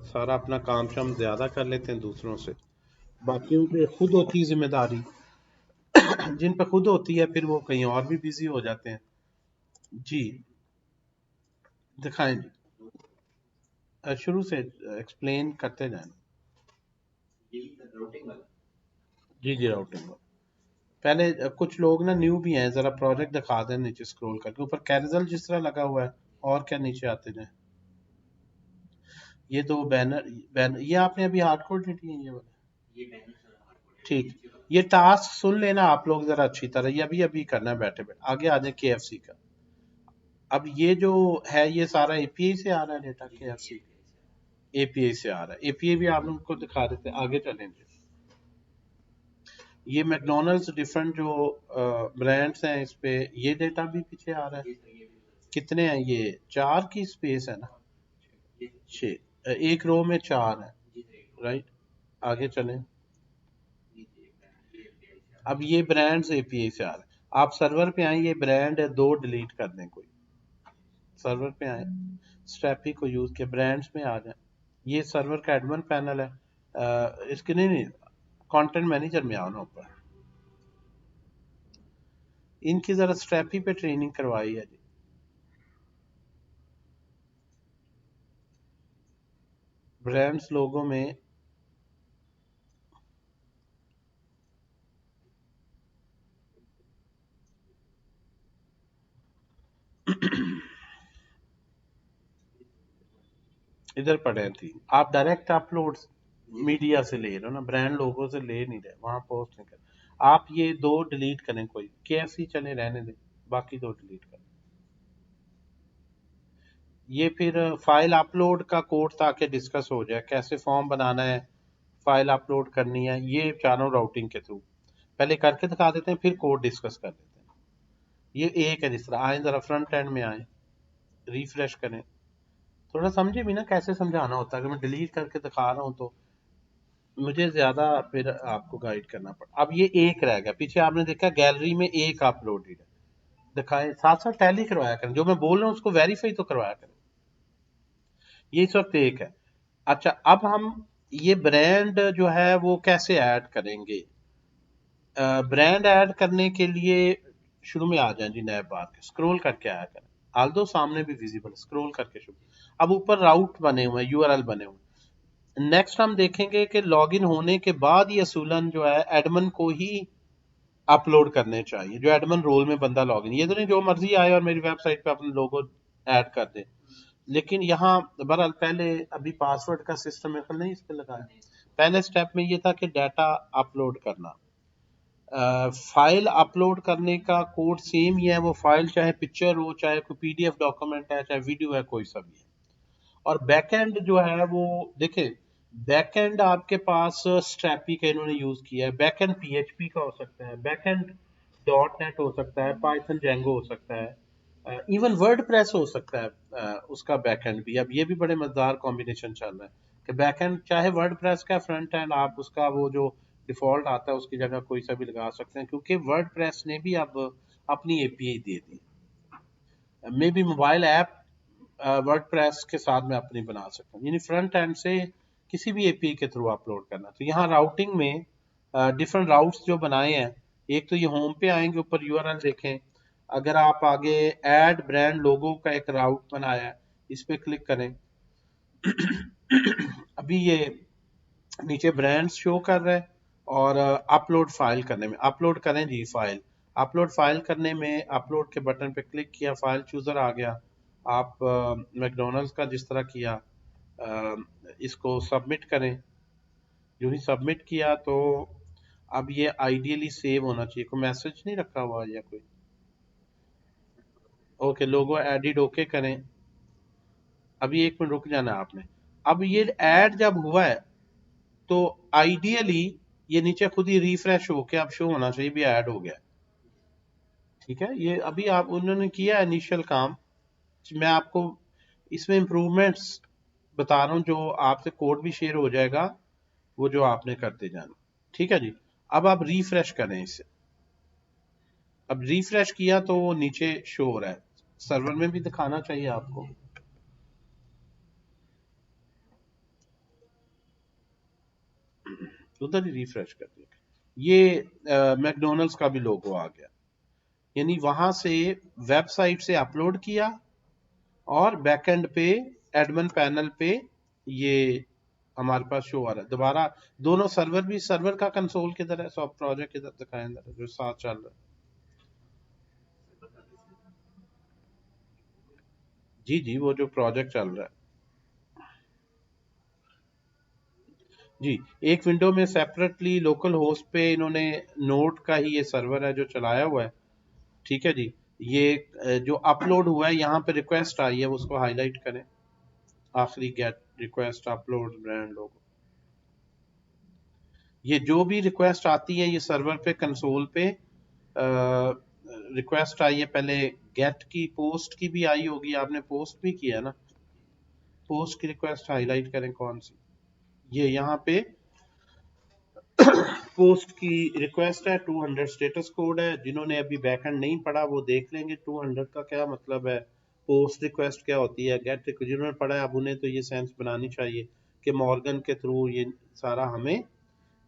सारा अपना काम शाम ज्यादा कर लेते हैं दूसरों से, बाकियों पे खुद होती है जिम्मेदारी। जिन पे खुद होती है फिर वो कहीं और भी बिजी हो जाते हैं। जी दिखाएं जी। शुरू से एक्सप्लेन करते जाएं। जी जी राउटिंग। पहले कुछ लोग ना न्यू भी हैं, जरा प्रोजेक्ट दिखा दें नीचे स्क्रॉल करके, ऊपर कैरोसेल जिस तरह लगा हुआ है। और क्या नीचे आते जाएं। ये दो बैनर, ये आपने अभी हार्डकोड नहीं किए ये वाले। ठीक, ये टास्क सुन लेना आप लोग जरा अच्छी तरह, ये अभी अभी करना है बैठे बैठे। आगे आ जाए KFC का। अब ये जो है ये सारा एपीआई से आ रहा है डेटा, KFC एपीआई से आ रहा है। एपीआई भी आप लोगों को दिखा देते हैं, आगे चलेंगे। ये मैकडोनल्ड्स डिफरेंट जो ब्रांड्स हैं इस पे ये डेटा भी पीछे आ रहा है। कितने हैं ये? 4 की स्पेस है ना, 6, एक रो में 4 है, राइट। आगे चलें। अब ये ब्रांड्स एपीआई से आ रहे हैं। आप सर्वर पे आए, ये ब्रांड है, 2 डिलीट कर दें। कोई सर्वर पे आए, स्ट्रैपी को यूज किया, ब्रांड्स में आ जाए। ये सर्वर का एडमिन पैनल है। इसके नहीं, कंटेंट मैनेजर में आओ ना ऊपर। इनकी जरा स्ट्रैपी पे ट्रेनिंग करवाई है जी। ब्रांड्स लोगों में इधर पड़े थी। आप डायरेक्ट अपलोड मीडिया से ले रहे हो ना, ब्रांड लोगों से ले नहीं रहे, वहां पोस्ट नहीं कर। आप ये 2 डिलीट करें, कोई KFC चले रहने दें, बाकी 2 डिलीट करें। ये फिर फाइल अपलोड का कोड ताकि डिस्कस हो जाए, कैसे फॉर्म बनाना है, फाइल अपलोड करनी है, ये चारों राउटिंग के थ्रू पहले करके दिखा देते हैं, फिर कोड डिस्कस कर देते हैं। ये एक है। जिस तरह आए जरा फ्रंट एंड में आए, रिफ्रेश करें, थोड़ा समझे भी ना कैसे समझाना होता है। अगर मैं डिलीट करके दिखा रहा हूँ तो मुझे ज्यादा फिर आपको गाइड करना पड़ा। अब ये एक रह गया पीछे, आपने देखा गैलरी में एक अपलोडेड है, दिखाए साथ साथ टैली करवाया करें, जो मैं बोल रहा हूँ उसको वेरीफाई तो करवाया करें। ये इस वक्त एक है। अच्छा, अब हम ये ब्रांड जो है वो कैसे ऐड करेंगे? ब्रांड ऐड करने के लिए शुरू में आ जाए जी, नए बार के स्क्रॉल करके आया करें। आल दो सामने भी विजिबल, स्क्रॉल करके शुरू। अब ऊपर राउट बने हुए हैं, यूआरएल बने हुए हैं। नेक्स्ट हम देखेंगे कि लॉगिन होने के बाद ये असूलन जो है एडमिन को ही अपलोड करने चाहिए, जो एडमिन रोल में बंदा लॉगिन, ये तो नहीं जो मर्जी आए और मेरी वेबसाइट पे अपने लोगो ऐड कर दे। लेकिन यहाँ बहरहाल पहले अभी पासवर्ड का सिस्टम मेरे ख्याल नहीं इस पे लगाया। पहले स्टेप में ये था कि डाटा अपलोड करना। फाइल अपलोड करने का कोड सेम ही है, वो फाइल चाहे पिक्चर हो, चाहे कोई PDF डॉक्यूमेंट है, चाहे वीडियो है, कोई सा भी है। और बैकएंड जो है वो देखे, बैकएंड आपके पास स्ट्रैपी का इन्होंने यूज किया है, बैकएंड PHP का हो सकता है, बैकएंड .NET हो सकता है, पाइथन जेंगो हो सकता है, इवन वर्ड प्रेस हो सकता है। उसका बैकएंड भी, अब ये भी बड़े मजेदार कॉम्बिनेशन चल रहा है कि बैकएंड चाहे वर्ड प्रेस का, फ्रंट एंड आप उसका वो जो डिफॉल्ट आता है उसकी जगह कोई सा भी लगा सकते हैं, क्योंकि वर्ड प्रेस ने भी अब अपनी API they the. May be mobile app word press के साथ मैं अपनी बना सकता हूँ, यानी फ्रंट एंड से किसी भी API के थ्रू अपलोड करना। तो यहाँ राउटिंग में डिफरेंट राउट्स जो बनाए हैं, एक तो ये होम पे आएंगे, ऊपर URL देखें। अगर आप आगे ऐड ब्रांड लोगो का एक राउट बनाया है, इस पे क्लिक करें। अभी ये नीचे ब्रांड्स शो कर रहा है, और अपलोड फाइल करने में, अपलोड करें जी फाइल। अपलोड फाइल करने में अपलोड के बटन पे क्लिक किया, फाइल चूजर आ गया। आप मैकडोनल्ड्स का जिस तरह किया, अ, इसको सबमिट करें। जो ही सबमिट किया तो अब ये आइडियली सेव होना चाहिए, कोई मैसेज नहीं रखा हुआ या कोई। ओके, लोगो एडिट ओके करें। अभी 1 मिनट रुक जाना आपने। अब ये ऐड जब हुआ है तो आइडियली ये नीचे खुद ही रिफ्रेश होके अब शो होना चाहिए भी ऐड हो गया। ठीक है, ये अभी आप उन्होंने किया इनिशियल काम। मैं आपको इसमें इम्प्रूवमेंट्स बता रहा हूँ, जो आपसे कोड भी शेयर हो जाएगा, वो जो आपने करते जाना। ठीक है जी। अब आप रिफ्रेश करें इसे। अब रिफ्रेश किया तो वो नीचे शो हो रहा है, सर्वर में भी दिखाना चाहिए आपको। उधर ही रिफ्रेश कर दिया। ये मैकडोनल्ड्स का भी लोगो आ गया, यानी वहां से वेबसाइट से अपलोड किया और बैकएंड पे एडमिन पैनल पे ये हमारे पास शो आ रहा है। दोबारा दोनों सर्वर भी, सर्वर का कंसोल किधर है, सब प्रोजेक्ट किधर दिखाएं जो साथ चल रहा है। जी जी, वो जो प्रोजेक्ट चल रहा है जी, एक विंडो में सेपरेटली लोकल होस्ट पे इन्होंने नोड का ही ये सर्वर है जो चलाया हुआ है। ठीक है जी, ये जो अपलोड हुआ है यहाँ पे रिक्वेस्ट आई है, उसको हाईलाइट करें, आखिरी gate request upload brand logo. ये जो भी रिक्वेस्ट आती है ये सर्वर पे कंसोल पे रिक्वेस्ट आई है, पहले गेट की, पोस्ट की भी आई होगी, आपने पोस्ट भी किया ना, पोस्ट की रिक्वेस्ट हाईलाइट करें कौन सी, ये यहाँ पे पोस्ट की रिक्वेस्ट है, 200 स्टेटस कोड है। जिन्होंने अभी बैकएंड नहीं पढ़ा वो देख लेंगे 200 का क्या मतलब है, पोस्ट रिक्वेस्ट क्या होती है, गेट रिक्वेस्ट जिन्होंने पढ़ा है अब उन्हें तो ये सेंस बनानी चाहिए कि मॉर्गन के थ्रू ये सारा हमें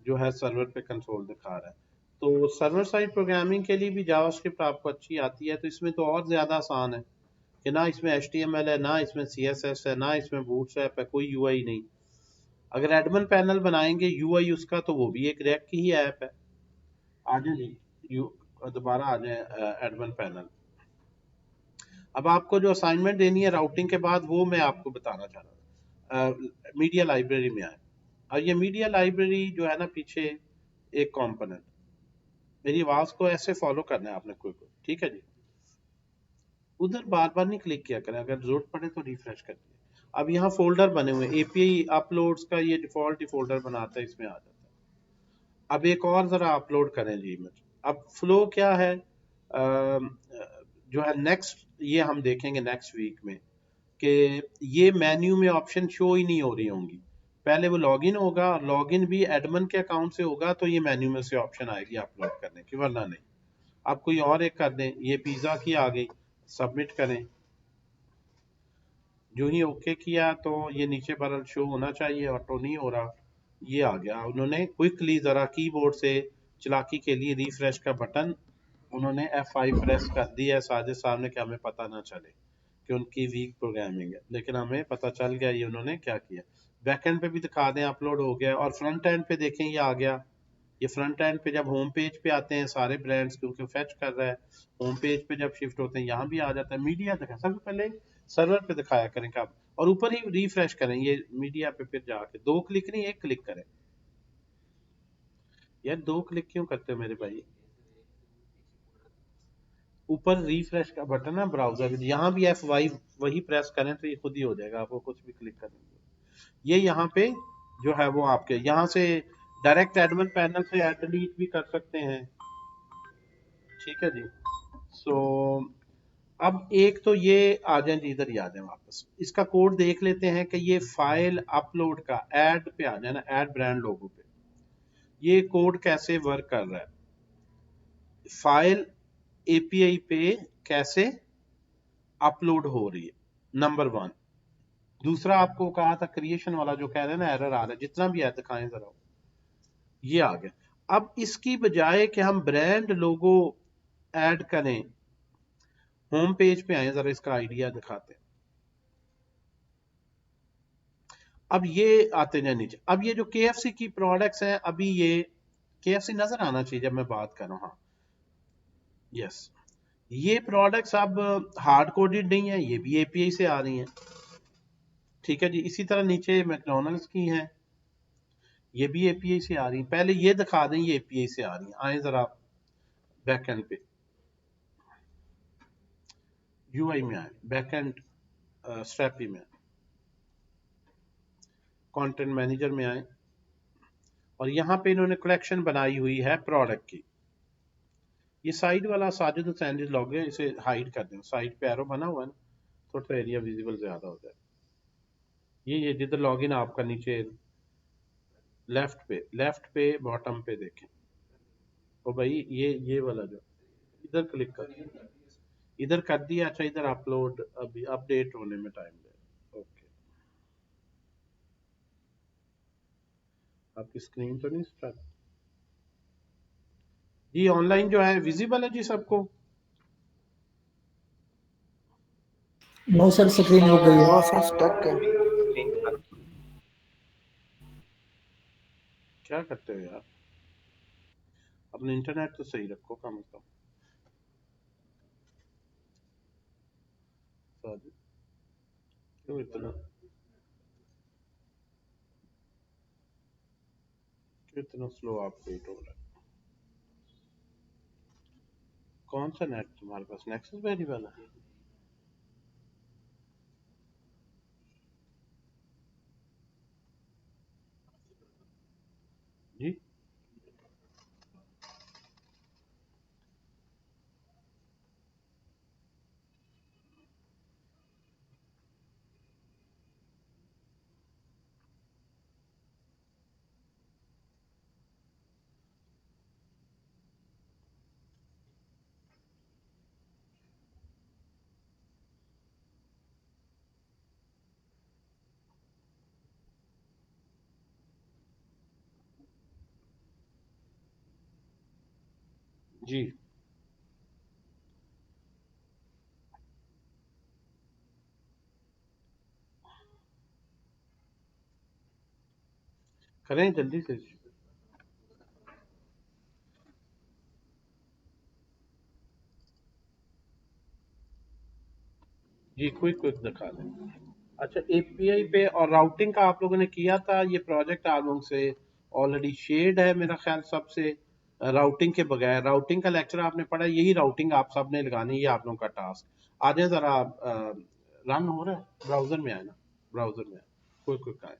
जो है सर्वर पे कंसोल दिखा रहा है। तो सर्वर साइड प्रोग्रामिंग के लिए भी जावास्क्रिप्ट आपको अच्छी आती है तो इसमें तो और ज्यादा आसान है कि ना इसमें HTML है, ना इसमें CSS है, ना इसमें बूटस्ट्रैप है, कोई UI नहीं। अगर एडमिन पैनल बनाएंगे UI उसका, तो वो भी एक रैक की ही ऐप है। आ जाए जी, यू दोबारा आ जाए एडमिन पैनल। अब आपको जो असाइनमेंट देनी है राउटिंग के बाद, वो मैं आपको बताना चाह रहा था। मीडिया लाइब्रेरी में आए, और ये मीडिया लाइब्रेरी जो है ना पीछे एक कंपोनेंट, मेरी आवाज को ऐसे फॉलो करना है आपने, कोई कोई, ठीक है जी। उधर बार बार नहीं क्लिक किया करें, अगर जरूरत पड़े तो रिफ्रेश कर दिए। अब यहाँ फोल्डर बने हुए, API अपलोड्स का ये डिफॉल्ट ही फोल्डर बनाता है, इसमें आ जाता है। अब एक और जरा अपलोड करें जी इमेज। अब फ्लो क्या है, जो है नेक्स्ट, ये हम देखेंगे नेक्स्ट वीक में कि ये मेन्यू में ऑप्शन शो ही नहीं हो रही होंगी। पहले वो लॉगिन होगा, और लॉगिन भी एडमिन के अकाउंट से होगा, तो ये मेन्यू में से ऑप्शन आएगी अपलोड करने की, वरना नहीं। आप कोई और एक कर दें, ये पिज्जा की आ गई, सबमिट करें, जो ही ओके किया तो ये नीचे पर शो होना चाहिए, ऑटो नहीं हो रहा, ये आ गया। उन्होंने क्विकली जरा कीबोर्ड से चलाकी के लिए रिफ्रेश का बटन उन्होंने F5 प्रेस कर दिया है साजिद साहब ने, कि हमें पता ना चले कि उनकी वीक प्रोग्रामिंग है, लेकिन हमें पता चल गया ये उन्होंने क्या किया। बैकएंड पे भी दिखा दें, अपलोड हो गया, और फ्रंट एंड पे देखें ये आ गया। ये फ्रंट एंड पे जब होम पेज पे आते हैं सारे ब्रांड्स, क्योंकि फेच कर रहा है, होम पेज पे जब शिफ्ट होते हैं यहाँ भी आ जाता है। मीडिया दिखा, सबसे पहले सर्वर पे दिखाया करें कब, और ऊपर ही रिफ्रेश करें ये मीडिया पे, फिर जाके 2 क्लिक नहीं 1 क्लिक करें। यार 2 क्लिक क्यों करते हो मेरे भाई, ऊपर रिफ्रेश का बटन है ब्राउजर, यहाँ भी F5 वही प्रेस करें तो ये खुद ही हो जाएगा, आपको कुछ भी क्लिक करेंगे। ये यहाँ पे जो है वो आपके यहाँ से डायरेक्ट एडमिन पैनल से ऐड डिलीट भी कर सकते हैं, ठीक है जी। सो अब एक तो ये आ जाए जी, इधर ही आ जाए वापस, इसका कोड देख लेते हैं कि ये फाइल अपलोड का ऐड पे आ जाए ना, ऐड ब्रांड लोगो पे, ये कोड कैसे वर्क कर रहा है, फाइल API पे कैसे अपलोड हो रही है, नंबर 1। दूसरा आपको कहा था क्रिएशन वाला, जो कह रहे हैं ना एरर आ रहा है, जितना भी है दिखाएं जरा, ये आ गया। अब इसकी बजाय कि हम ब्रांड लोगो ऐड करें, होम पेज पे आए, जरा इसका आइडिया दिखाते हैं। अब ये आते हैं नीचे, अब ये जो KFC की प्रोडक्ट्स हैं, अभी ये KFC नजर आना चाहिए जब मैं बात कर रहा हूँ, हाँ यस, ये प्रोडक्ट्स अब हार्ड कोडेड नहीं है, ये भी API से आ रही हैं, ठीक है जी। इसी तरह नीचे मैकडोनल्ड्स की हैं, ये भी API से आ रही हैं। पहले ये दिखा दें ये API से आ रही हैं, आए जरा बैकएंड पे, UI में आए, बैकएंड स्ट्रैपी में, कंटेंट मैनेजर में आए, और यहाँ पे इन्होंने कलेक्शन बनाई हुई है प्रोडक्ट की। ये साइड वाला साजिद हुसैन जी लॉग है, इसे हाइड कर दें, साइड पे एरो बना हुआ है ना, थोड़ा सा एरिया विजिबल ज्यादा हो जाए। ये जिधर लॉगिन आपका नीचे लेफ्ट पे बॉटम पे देखें, ओ भाई ये वाला जो, इधर क्लिक कर, इधर कर दिया, अच्छा इधर अपलोड, अभी अपडेट होने में टाइम लगेगा, ओके। आपकी स्क्रीन तो नहीं स्टार्ट? जी ऑनलाइन जो है विजिबल है जी सबको? नो सर, स्क्रीन रुक गई नो है। सर, स्टक है। क्या करते हो यार? अपने इंटरनेट तो सही रखो कम से कम। साजिद, क्यों इतना स्लो अपडेट हो रहा है? कौन सा नेट तुम्हारे पास, नेक्सस वेरी वाला? जी जी करें जल्दी से। जी क्विक क्विक दिखा दें। अच्छा एपीआई पे और राउटिंग का आप लोगों ने किया था, ये प्रोजेक्ट आप लोगों से ऑलरेडी शेयर्ड है मेरा ख्याल सबसे। राउटिंग के बगैर, राउटिंग का लेक्चर आपने पढ़ा, यही राउटिंग आप सब ने लगानी है, आप लोगों का टास्क। आ जाए जरा, रन हो रहा है ब्राउजर में, आए ना ब्राउजर में आए, क्विक क्विक आए।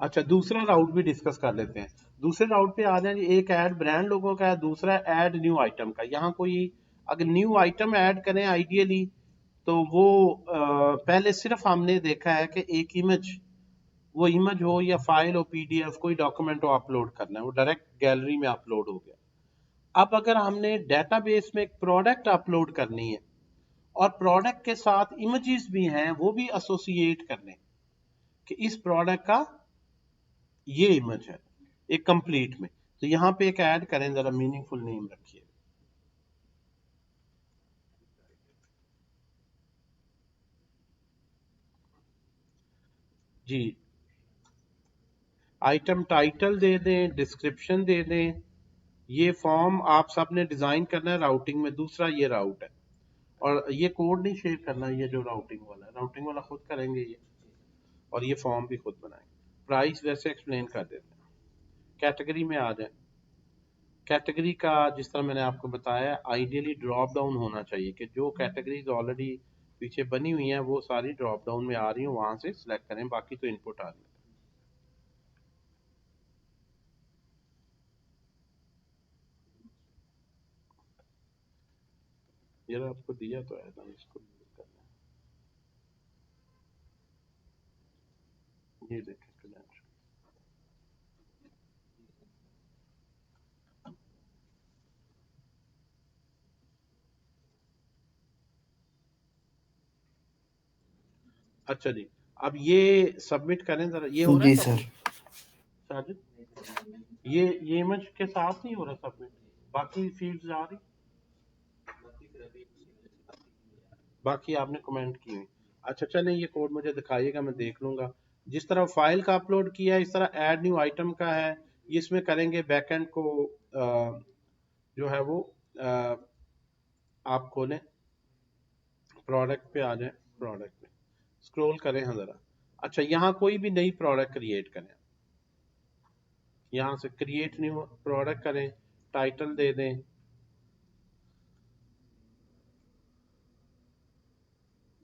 अच्छा दूसरा राउट भी डिस्कस कर लेते हैं। दूसरे राउट पे आ जाए, एक ऐड ब्रांड लोगों का है, दूसरा ऐड न्यू आइटम का। यहाँ कोई अगर न्यू आइटम ऐड करें आइडियली, तो वो पहले सिर्फ हमने देखा है कि एक इमेज, वो इमेज हो या फाइल हो, पीडीएफ कोई डॉक्यूमेंट हो, अपलोड करना है, वो डायरेक्ट गैलरी में अपलोड हो गया। अब अगर हमने डेटाबेस में एक प्रोडक्ट अपलोड करनी है और प्रोडक्ट के साथ इमेजेस भी हैं, वो भी एसोसिएट करने कि इस प्रोडक्ट का ये इमेज है एक कंप्लीट में, तो यहाँ पे एक ऐड करें, जरा मीनिंगफुल नेम रखिए। जी आइटम टाइटल दे दें, डिस्क्रिप्शन दे दें। ये फॉर्म आप सब ने डिजाइन करना है राउटिंग में। दूसरा ये राउट है, और ये कोड नहीं शेयर करना, ये जो राउटिंग वाला है, राउटिंग वाला खुद करेंगे ये, और ये फॉर्म भी खुद बनाएंगे। प्राइस वैसे एक्सप्लेन कर देते हैं। कैटेगरी में आ जाए। कैटेगरी का जिस तरह मैंने आपको बताया, आइडियली ड्रॉप डाउन होना चाहिए कि जो कैटेगरीज ऑलरेडी पीछे बनी हुई हैं वो सारी ड्रॉप डाउन में आ रही हैं, वहां से सिलेक्ट करें, बाकी तो इनपुट आ रही है। ये आपको दिया तो है ना, इसको करना है। ये देखें credential। अच्छा जी, अब ये सबमिट करें जरा, ये हो रहा है जी सर। सबमिट साजिद? ये इमेज के साथ नहीं हो रहा सबमिट, बाकी फील्ड्स आ रही, बाकी आपने कमेंट किए। अच्छा चलें, ये कोड मुझे दिखाइएगा, मैं देख लूंगा। जिस तरह फाइल का अपलोड किया है, इस तरह ऐड न्यू आइटम का है, ये इसमें करेंगे बैकएंड को। जो है वो आप खोलें, प्रोडक्ट पे आ जाएं, प्रोडक्ट पे स्क्रॉल करें, हाँ जरा। अच्छा यहाँ कोई भी नई प्रोडक्ट क्रिएट करें, यहाँ से क्रिएट न्यू प्रोडक्ट करें, टाइटल दे दें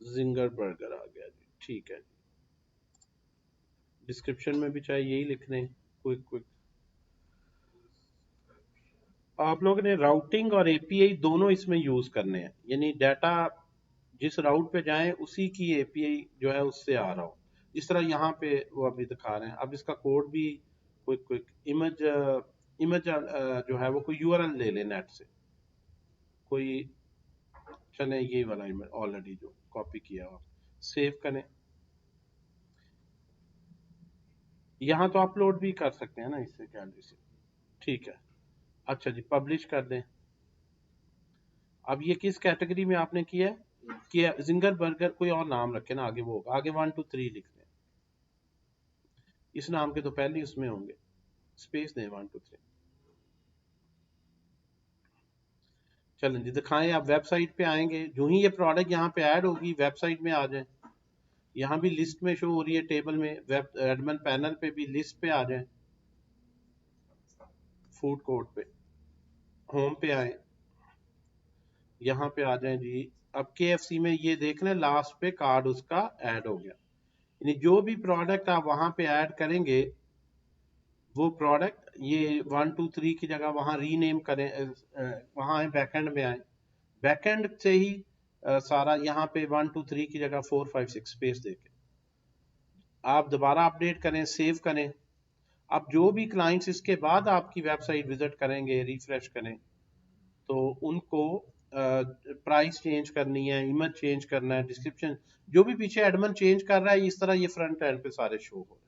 जिंगर बर्गर, आ गया जी, ठीक है। डिस्क्रिप्शन में भी चाहे यही लिख दें, क्विक क्विक। आप लोगों ने राउटिंग और एपीआई दोनों इसमें यूज करने हैं, यानी डाटा जिस राउट पे जाए उसी की एपीआई जो है उससे आ रहा हो, जिस तरह यहाँ पे वो अभी दिखा रहे हैं। अब इसका कोड भी क्विक क्विक। इमेज, इमेज जो है वो कोई यूआरएल ले ले नेट से कोई। चले ये वाला इमेज ऑलरेडी जो कॉपी किया हुआ, सेव करें। यहाँ तो अपलोड भी कर सकते हैं ना इससे गैलरी से, ठीक है। अच्छा जी, पब्लिश कर दें। अब ये किस कैटेगरी में आपने किया है? कि जिंगर बर्गर, कोई और नाम रखे ना आगे, वो होगा आगे 1 2 3 लिख दें, इस नाम के तो पहले ही उसमें होंगे, स्पेस दें 1 2 3। चलें जी, दिखाएं। आप वेबसाइट पे आएंगे, जो ही ये प्रोडक्ट यहाँ पे ऐड होगी वेबसाइट में आ जाए, यहाँ भी लिस्ट में शो हो रही है टेबल में, वेब एडमिन पैनल पे भी लिस्ट पे आ जाए, फूड कोर्ट पे होम पे आए, यहाँ पे आ जाए जी। अब KFC में ये देख लें लास्ट पे कार्ड उसका ऐड हो गया, यानी जो भी प्रोडक्ट आप वहां पे ऐड करेंगे वो प्रोडक्ट ये 1 2 3 की जगह वहां रीनेम करें, वहां आए बैकएंड में आए, बैकएंड से ही सारा यहाँ पे 1 2 3 की जगह 4 5 6 स्पेस देके आप दोबारा अपडेट करें, सेव करें। अब जो भी क्लाइंट्स इसके बाद आपकी वेबसाइट विजिट करेंगे, रिफ्रेश करें, तो उनको प्राइस चेंज करनी है, इमेज चेंज करना है, डिस्क्रिप्शन, जो भी पीछे एडमिन चेंज कर रहा है, इस तरह ये फ्रंट एंड पे सारे शो हो रहे हैं।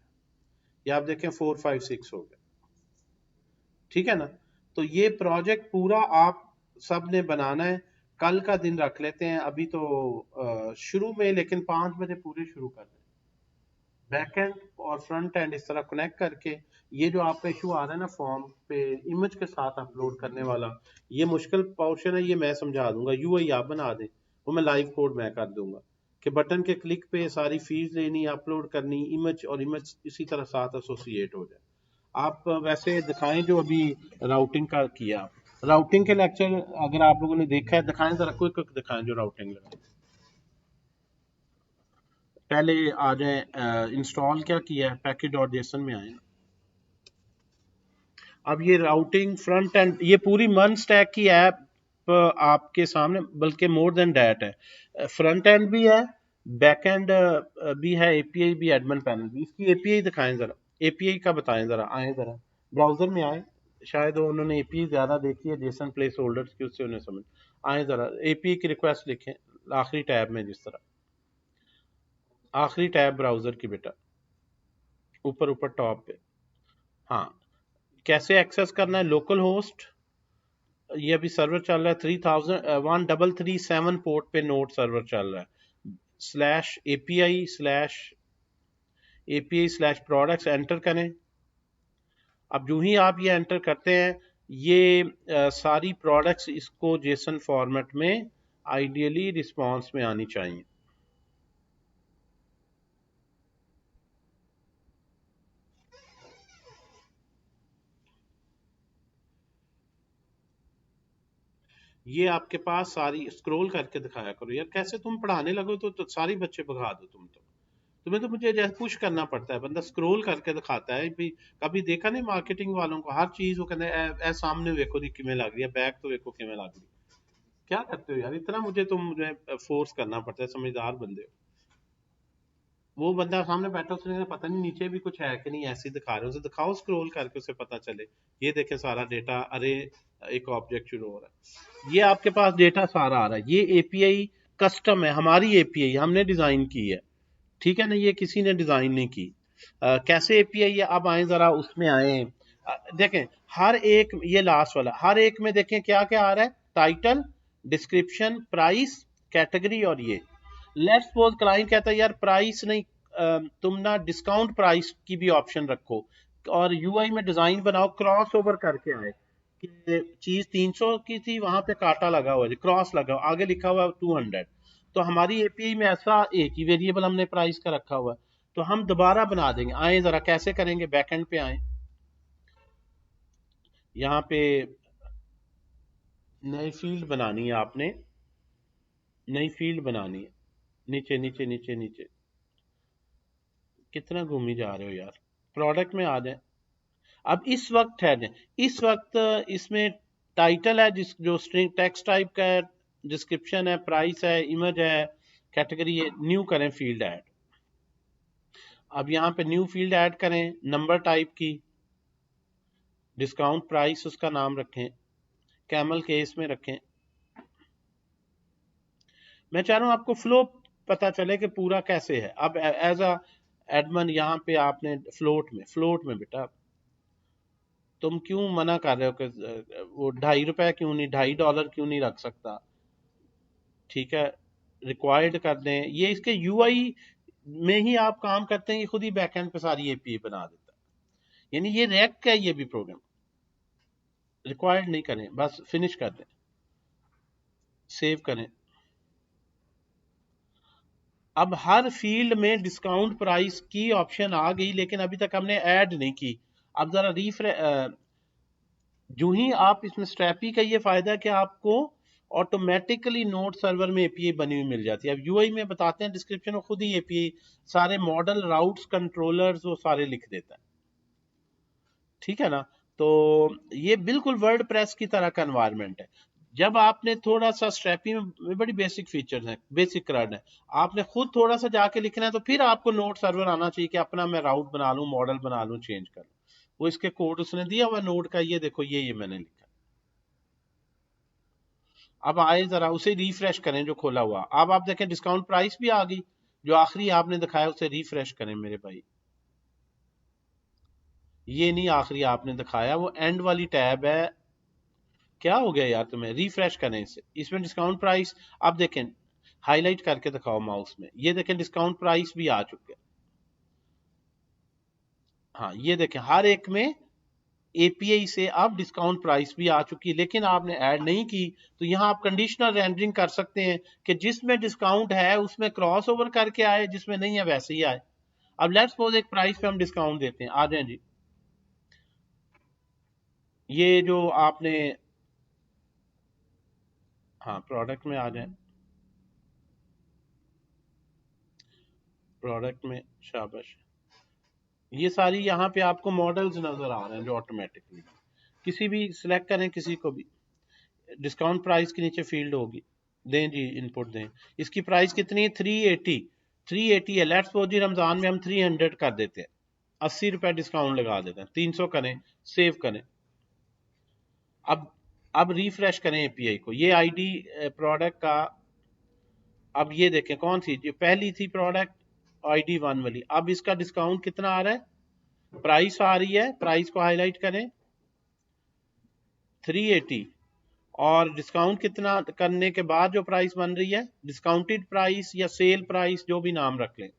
ये आप देखें 4 5 6 हो गए, ठीक है ना। तो ये प्रोजेक्ट पूरा आप सब ने बनाना है, कल का दिन रख लेते हैं, अभी तो शुरू में, लेकिन 5 बजे पूरे शुरू कर दें, बैक एंड और फ्रंट एंड इस तरह कनेक्ट करके। ये जो आपका इशू आ रहा है ना फॉर्म पे इमेज के साथ अपलोड करने वाला, ये मुश्किल पोर्शन है, ये मैं समझा दूंगा, यूआई आप बना दें, वो मैं लाइव कोड मैं कर दूंगा कि बटन के क्लिक पे सारी फील्ड लेनी, अपलोड करनी, इमेज और इमेज इसी तरह साथ एसोसिएट हो जाए। आप वैसे दिखाएं जो अभी राउटिंग का किया, राउटिंग के लेक्चर अगर आप लोगों ने देखा है, दिखाएं जरा, क्विक दिखाएं जो राउटिंग लगाए। पहले आ जाए, इंस्टॉल क्या किया है, पैकेज.json में आए। अब ये राउटिंग फ्रंट एंड, ये पूरी मन स्टैक की ऐप आपके सामने, बल्कि मोर देन डैट है, फ्रंट एंड भी है, बैक एंड भी है, एपीआई भी, एडमिन पैनल भी। इसकी एपीआई दिखाएं जरा, एपीआई का बताएं जरा, आए जरा ब्राउजर में आए, शायद उन्होंने एपीआई ज्यादा देखी है जेसन प्लेस होल्डर्स की, उससे उन्हें समझ आए। जरा एपीआई की रिक्वेस्ट लिखें आखिरी टैब में, जिस तरह आखिरी टैब ब्राउजर की बेटा, ऊपर ऊपर टॉप पे। हाँ, कैसे एक्सेस करना है, लोकल होस्ट, ये अभी सर्वर चल रहा है 1337 पोर्ट पे नोड सर्वर चल रहा है, /API/products एंटर करें। अब जो ही आप ये एंटर करते हैं, ये सारी प्रोडक्ट्स इसको जेसन फॉर्मेट में आइडियली रिस्पॉन्स में आनी चाहिए। ये आपके पास सारी स्क्रॉल करके दिखाया करो यार, कैसे तुम पढ़ाने लगो तो सारी बच्चे भगा दो तुम तो, तुम्हें तो मुझे जैसे पुश करना पड़ता है, बंदा स्क्रॉल करके दिखाता है भी। कभी देखा नहीं मार्केटिंग वालों को, हर चीज वो कहते हैं ए सामने देखो दी किमें लग रही है, बैक तो देखो किमें लग रही है। क्या करते हो यार, इतना मुझे फोर्स करना पड़ता है, समझदार बंदे हो। वो बंदा सामने बैठा, उसने पता नहीं नीचे भी कुछ है कि नहीं, ऐसे ही दिखा रहे हो, उसे दिखाओ स्क्रॉल करके, उसे पता चले। ये देखे सारा डेटा, अरे एक ऑब्जेक्ट शुरू हो रहा है, ये आपके पास डेटा सारा आ रहा है। ये एपीआई कस्टम है, हमारी एपीआई हमने डिजाइन की है, ठीक है ना, ये किसी ने डिजाइन नहीं की। कैसे एपीआई है, अब आए जरा उसमें आए, देखें हर एक, ये लास्ट वाला, हर एक में देखें क्या क्या आ रहा है, टाइटल, डिस्क्रिप्शन, प्राइस, कैटेगरी, और ये लेट्स सपोज क्लाइंट कहता है यार प्राइस नहीं, तुम ना डिस्काउंट प्राइस की भी ऑप्शन रखो, और यूआई में डिजाइन बनाओ, क्रॉस ओवर करके आए कि चीज 300 की थी, वहां पे कांटा लगा हुआ है, क्रॉस लगा हुआ, आगे लिखा हुआ 200। तो हमारी एपीआई में ऐसा एक ही वेरिएबल हमने प्राइस का रखा हुआ है, तो हम दोबारा बना देंगे। आए जरा कैसे करेंगे, बैकएंड पे आए, यहाँ पे नई फील्ड बनानी है आपने, नई फील्ड बनानी है, नीचे नीचे नीचे नीचे, कितना घूमी जा रहे हो यार, प्रोडक्ट में आ जाए। अब इस वक्त है, इस वक्त इसमें टाइटल है जिस जो स्ट्रिंग टेक्स्ट टाइप का है, डिस्क्रिप्शन है, प्राइस है, इमेज है, कैटेगरी है, न्यू करें फील्ड ऐड। अब यहाँ पे न्यू फील्ड ऐड करें, नंबर टाइप की, डिस्काउंट प्राइस उसका नाम रखें, कैमल केस में रखें। मैं चाह रहा हूं आपको फ्लो पता चले कि पूरा कैसे है। अब एज अ एडमन यहाँ पे आपने फ्लोट में बेटा तुम क्यों मना कर रहे हो कि वो $2.5 क्यों नहीं, $2.5 क्यों नहीं रख सकता? ठीक है, रिक्वायर्ड कर दें। ये इसके यूआई में ही आप काम करते हैं, ये खुद ही बैकएंड पे सारी एपीआई बना देता है। यानी ये रैक है, ये भी प्रोग्राम रिक्वायर्ड नहीं करें, बस फिनिश कर दें, सेव करें। अब हर फील्ड में डिस्काउंट प्राइस की ऑप्शन आ गई, लेकिन अभी तक हमने ऐड नहीं की। अब जरा जो ही आप इसमें स्ट्रैपी का ये फायदा है कि आपको ऑटोमेटिकली नोड सर्वर में एपीआई बनी हुई मिल जाती है। अब यूआई में बताते हैं डिस्क्रिप्शन में खुद ही एपीआई सारे मॉडल राउट्स कंट्रोलर्स वो सारे लिख देता है। ठीक है ना? तो ये बिल्कुल वर्ड प्रेस की तरह का एनवायरनमेंट है। जब आपने थोड़ा सा स्ट्रैपी में बड़ी बेसिक फीचर्स हैं, बेसिक करना है, आपने खुद थोड़ा सा जाके लिखना है, तो फिर आपको नोड सर्वर आना चाहिए कि अपना मैं राउट बना लूं, मॉडल बना लूं, चेंज कर लूं। वो इसके कोड उसने दिया हुआ नोड का, ये देखो ये मैंने लिखा। अब आए जरा उसे रिफ्रेश करें जो खोला हुआ। अब आप देखें डिस्काउंट प्राइस भी आ गई, जो आखिरी आपने दिखाया उसे रिफ्रेश करें मेरे भाई। ये नहीं आखिरी आपने दिखाया, वो एंड वाली टैब है। क्या हो गया यार तुम्हें? रिफ्रेश करें इसे, इसमें डिस्काउंट प्राइस आप देखें, हाईलाइट करके दिखाओ माउस में, ये देखें डिस्काउंट प्राइस भी आ चुके। हाँ ये देखें हर एक में एपीआई से अब डिस्काउंट प्राइस भी आ चुकी है, लेकिन आपने ऐड नहीं की। तो यहाँ आप कंडीशनल रेंडरिंग कर सकते हैं कि जिसमें डिस्काउंट है उसमें क्रॉस ओवर करके आए, जिसमें नहीं है वैसे ही आए। अब लेट्स सपोज एक प्राइस पे हम डिस्काउंट देते हैं, आ जाए जी। ये जो आपने, हाँ प्रोडक्ट में आ जाए, प्रोडक्ट में शाबाश। ये सारी यहाँ पे आपको मॉडल्स नजर आ रहे हैं जो ऑटोमेटिकली, किसी भी सिलेक्ट करें, किसी को भी। डिस्काउंट प्राइस के नीचे फील्ड होगी, दें जी इनपुट दें। इसकी प्राइस कितनी है? 380 है। लेट्स सपोज जी रमजान में हम 300 कर देते हैं, ₹80 डिस्काउंट लगा देते हैं, 300 करें, सेव करें। अब रिफ्रेश करें एपीआई को, ये आईडी प्रोडक्ट का। अब ये देखें कौन सी, जो पहली थी प्रोडक्ट आईडी 1 वाली, अब इसका डिस्काउंट कितना आ रहा है? प्राइस आ रही है, प्राइस को हाईलाइट करें, 380। और डिस्काउंट कितना करने के बाद जो प्राइस बन रही है, डिस्काउंटेड प्राइस या सेल प्राइस जो भी नाम रख लें,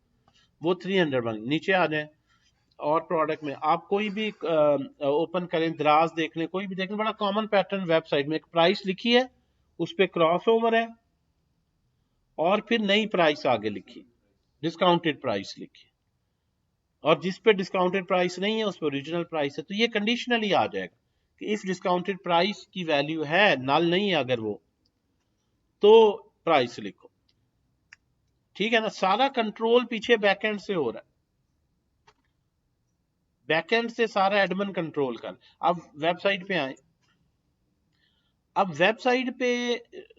वो 300 बन। नीचे आ जाए और प्रोडक्ट में आप कोई भी ओपन करें, दराज देख लें, कोई भी देख लें, बड़ा कॉमन पैटर्न वेबसाइट में एक प्राइस लिखी है, उस पर क्रॉस ओवर है, और फिर नई प्राइस आगे लिखी, डिस्काउंटेड प्राइस लिखी, और जिस पे डिस्काउंटेड प्राइस नहीं है उस पर ओरिजिनल प्राइस है। तो ये कंडीशनली आ जाएगा कि इस डिस्काउंटेड प्राइस की वैल्यू है, नल नहीं है अगर वो, तो प्राइस लिखो। ठीक है ना? सारा कंट्रोल पीछे बैकएंड से हो रहा है, बैकएंड से सारा एडमिन कंट्रोल कर। अब वेबसाइट पे आए, अब वेबसाइट पे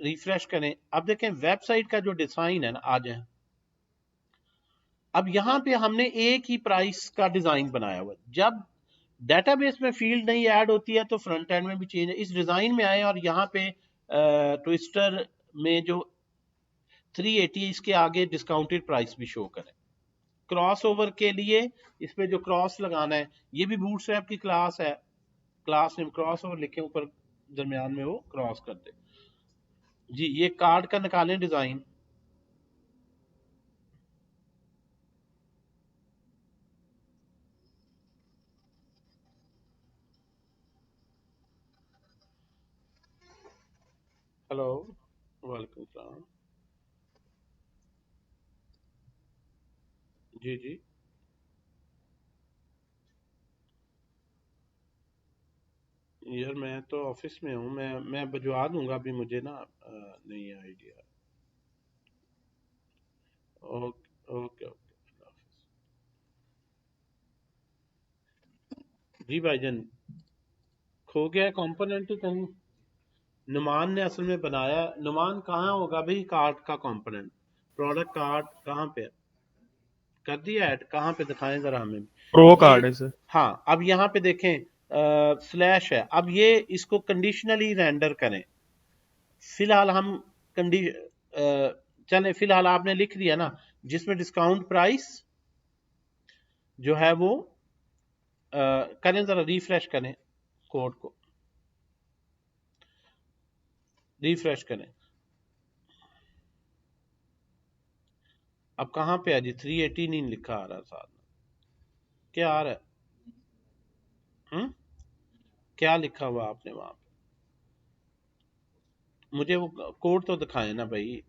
रिफ्रेश करें, अब देखें वेबसाइट का जो डिजाइन है ना, आ जाए। अब यहां पे हमने एक ही प्राइस का डिजाइन बनाया हुआ है। जब डेटाबेस में फील्ड नहीं ऐड होती है तो फ्रंट एंड में भी चेंज है। इस डिजाइन में आए और यहाँ पे ट्विस्टर में जो 380 है, इसके आगे डिस्काउंटेड प्राइस भी शो करें। क्रॉस ओवर के लिए इस पे जो क्रॉस लगाना है, ये भी बूटस्ट्रैप की क्लास है, क्लास नेम क्रॉस ओवर लिखे, ऊपर दरमियान में वो क्रॉस कर दे जी। ये कार्ड का निकालें डिजाइन, हेलो वालेकुम सलाम, जी जी। यार मैं तो ऑफिस में हूँ, मैं भिजवा दूंगा अभी, मुझे ना नहीं है आइडिया। Okay okay okay. जी भाईजान, खो गया कंपोनेंट ही कहीं। नुमान ने असल में बनाया। नुमान कहाँ होगा भाई कार्ड का कंपोनेंट? प्रोडक्ट कार्ड कहाँ पे है? कर दिया ऐड, कहाँ पे दिखाएं जरा हमें प्रो ये। कार्ड है सर। हाँ अब यहाँ पे देखें स्लैश है। अब ये इसको कंडीशनली रेंडर करें। फिलहाल हम चले, फिलहाल आपने लिख दिया ना, जिसमें डिस्काउंट प्राइस जो है वो करें, जरा रिफ्रेश करें, कोड को रिफ्रेश करें। अब कहाँ पे है जी? 380 नहीं लिखा आ रहा साथ में, क्या आ रहा है? क्या लिखा हुआ आपने वहां पे? मुझे वो कोड तो दिखाए ना भाई।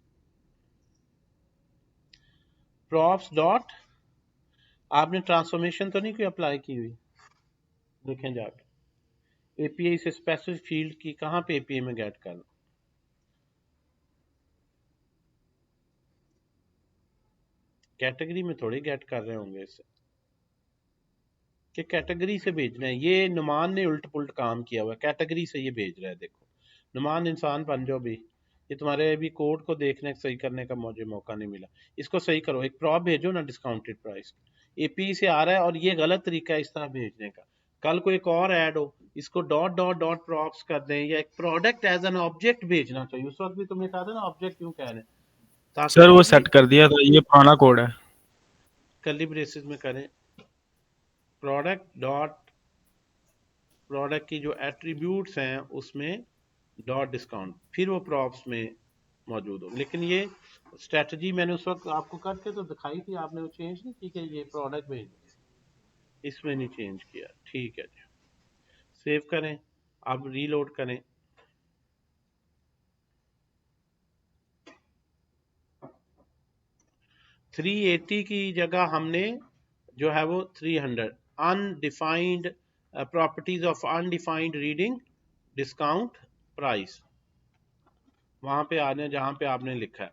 प्रॉप्स डॉट, आपने ट्रांसफॉर्मेशन तो नहीं कोई अप्लाई की हुई? देखें जाके एपीआई से स्पेसिफिक फील्ड की, कहाँ पे एपीआई में गेट करना? कैटेगरी में थोड़ी गेट कर रहे होंगे इससे, कि कैटेगरी से भेजना है। ये नुमान ने उल्ट पुल्ट काम किया हुआ है, कैटेगरी से ये भेज रहा है। देखो नुमान, इंसान बन जाओ भी, ये तुम्हारे अभी कोड को देखने सही करने का मुझे मौका नहीं मिला। इसको सही करो, एक प्रॉप भेजो ना डिस्काउंटेड प्राइस, एपी से आ रहा है और ये गलत तरीका है इस तरह भेजने का। कल को एक और ऐड हो, इसको डॉट डॉट डॉट प्रॉप्स कर दें, या एक प्रोडक्ट एज एन ऑब्जेक्ट भेजना चाहिए। उस वक्त भी तुमने कहा था ना ऑब्जेक्ट क्यों कह रहे हैं, ताकि सर वो ये सेट कर दिया था, ये पुराना कोड है। कर्ली ब्रेसेस में करें, प्रोडक्ट डॉट, प्रोडक्ट की जो एट्रीब्यूट्स हैं उसमें डॉट डिस्काउंट, फिर वो प्रॉप्स में मौजूद हो। लेकिन ये स्ट्रेटजी मैंने उस वक्त आपको करके तो दिखाई थी, आपने वो चेंज नहीं की कि ये प्रोडक्ट भेज, इसमें नहीं चेंज किया। ठीक है जी, सेव करें, अब रीलोड करें। थ्री 380 की जगह हमने जो है वो 300, undefined properties of undefined reading discount price, वहां पे आने जहां पे आपने लिखा है।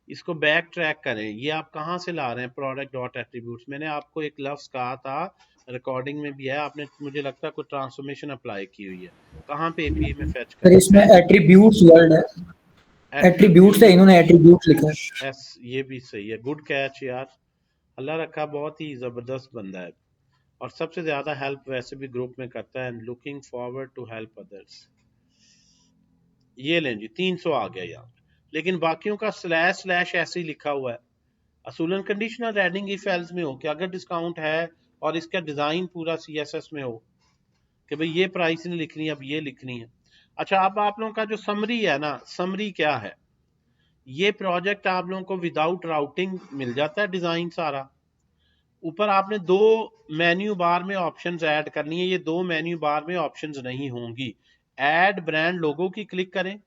इसको बैक ट्रैक करें, ये आप कहाँ से ला रहे हैं? Product dot attributes. मैंने आपको एक लफ्ज कहा था, रिकॉर्डिंग में भी है, आपने मुझे लगता है कोई ट्रांसफॉर्मेशन अप्लाई की हुई है। कहाँ पे एपीआई में फेच सर करें? इसमें एट्रीब्यूट्स वर्ड है, एट्रीब्यूट्स है, एट्रीब्यूट, इन्होंने एट्रीब्यूट लिखा है। एस, ये भी सही है, गुड कैच यार, अल्लाह रखा, बहुत ही जबरदस्त बंदा है। और सबसे ज्यादा हेल्प वैसे भी ग्रुप में करता है, looking forward to help others. ये लें जी, 300 आ गया यहाँ, लेकिन बाकियों का स्लैश स्लैश ऐसे ही लिखा हुआ है। असूलन कंडीशनल एडिंग इफ एल्स में हो कि अगर डिस्काउंट है और इसका डिजाइन पूरा सीएसएस में हो कि भाई ये प्राइस नहीं लिखनी, अब ये लिखनी है। अच्छा, अब आप लोगों का जो समरी है ना, समरी क्या है? ये प्रोजेक्ट आप लोगों को विदाउट राउटिंग मिल जाता है, डिजाइन सारा। ऊपर आपने दो मेन्यू बार में ऑप्शंस ऐड करनी है, ये दो मेन्यू बार में ऑप्शंस नहीं होंगी। ऐड ब्रांड लोगो की क्लिक करें,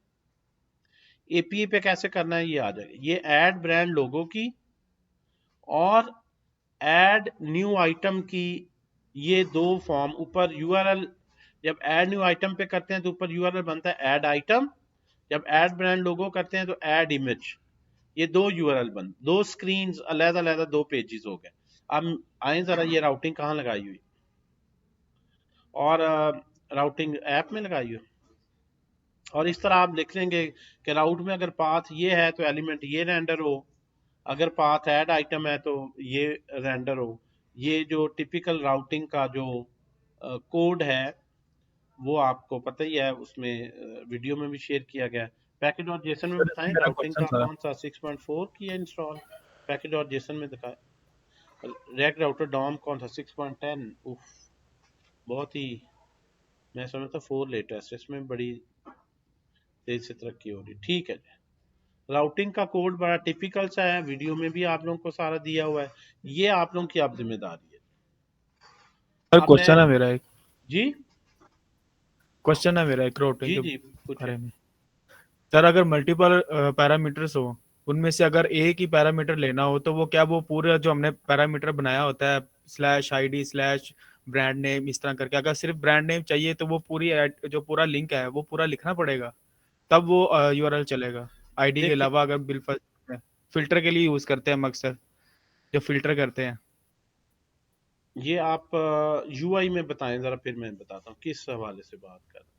एपीआई पे कैसे करना है ये आ जाएगा। ये ऐड ब्रांड लोगो की और ऐड न्यू आइटम की, ये दो फॉर्म ऊपर यूआरएल, जब ऐड न्यू आइटम पे करते हैं तो ऊपर यूआरएल बनता है ऐड आइटम, जब ऐड ब्रांड लोगो करते हैं तो ऐड इमेज। ये दो यूआरएल बन, दो स्क्रीन अलग अलग, दो पेजेस हो गए। अब आए जरा, ये राउटिंग कहाँ लगाई हुई, और राउटिंग ऐप में लगाई हुई। और इस तरह आप लिख लेंगे कि राउट में अगर पाथ ये है तो एलिमेंट ये रेंडर हो, अगर पाथ ऐड आइटम है तो ये रेंडर हो। ये जो टिपिकल राउटिंग का जो कोड है वो आपको पता ही है, उसमें वीडियो में भी शेयर किया गया है। पैकेट और जेसन में सर बताएं मेरा राउटिंग क्वेश्चन का था। कौन सा 6.4 किया इंस्टॉल, पैकेट और जेसन में दिखाए। रैक राउटर डॉम कौन सा 6.10? उफ, बहुत ही, मैं समझता 4 लेटेस्ट, इसमें बड़ी तेज से तरक्की हो रही। ठीक है, राउटिंग का कोड बड़ा टिपिकल सा है, वीडियो में भी आप लोगों को सारा दिया हुआ है, ये आप लोगों की अब जिम्मेदारी है। सर अब मैं, क्वेश्चन है मेरा एक, जी क्वेश्चन है मेरा एक राउटिंग जी के जी कुछ है। बारे में। सर अगर मल्टीपल पैरामीटर्स हो, उनमें से अगर एक ही पैरामीटर लेना हो तो वो क्या, वो पूरा जो हमने पैरामीटर बनाया होता है slash ID slash brand name इस तरह करके, अगर सिर्फ ब्रांड नेम चाहिए तो वो पूरी जो पूरा लिंक है वो पूरा लिखना पड़ेगा, तब वो यूआरएल चलेगा? आईडी के देखिए, अलावा अगर फिल्टर के लिए यूज करते हैं हम अक्सर, जो फिल्टर करते हैं। ये आप यूआई में बताएं जरा, फिर मैं बताता हूँ किस हवाले से बात कर रहे